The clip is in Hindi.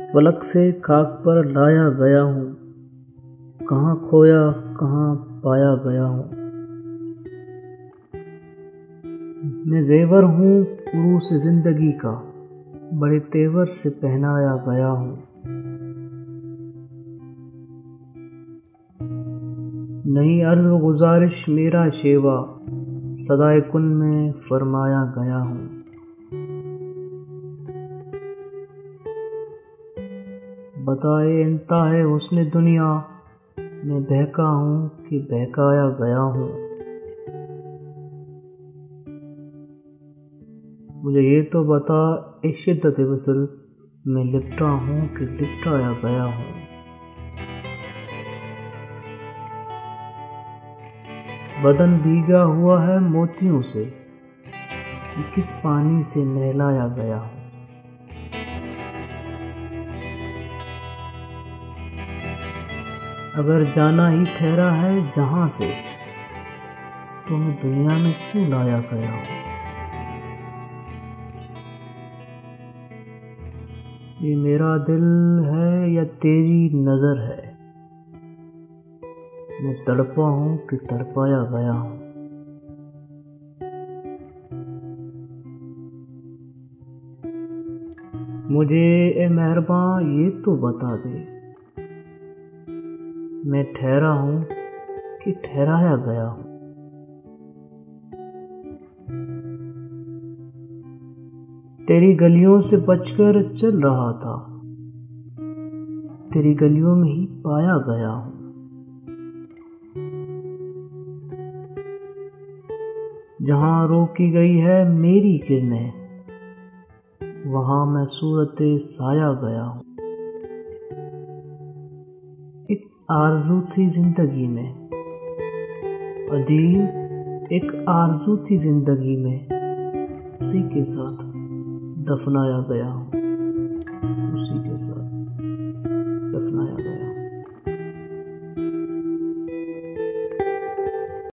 फलक से खाक पर लाया गया हूँ, कहाँ खोया कहाँ पाया गया हूँ। मैं ज़ेवर हूँ उरूस ज़िंदगी का, बड़े तेवर से पहनाया गया हूँ। नहीं अर्ज़ गुज़ारिश मेरा शेवा, सदाए कुन में फरमाया गया हूँ। बताए इंतहा हुस्न दुनिया, मैं बहका हूँ कि बहकाया गया हूँ। मुझे ये तो बता इस शिद्दत वसल मैं लिपटा हूँ कि लिपटाया गया हूँ। बदन भीगा हुआ है मोतियों से, किस पानी से नहलाया गया हूँ। अगर जाना ही ठहरा है जहाँ से, तो मैं दुनिया में क्यों लाया गया हूँ। ये मेरा दिल है या तेरी नज़र है, मैं तड़पा हूँ कि तड़पाया गया हूँ। मुझे ए मेहरबान ये तो बता दे, मैं ठहरा हूँ कि ठहराया गया हूँ। तेरी गलियों से बचकर चल रहा था, तेरी गलियों में ही पाया गया हूँ। जहाँ रोकी गई है मेरी किरणें, वहाँ मैं सूरते साया गया हूँ। एक आरज़ू थी जिंदगी में अदील, एक आरज़ू थी जिंदगी में, उसी के साथ दफनाया गया हूँ, उसी के साथ दफनाया गया हूँ।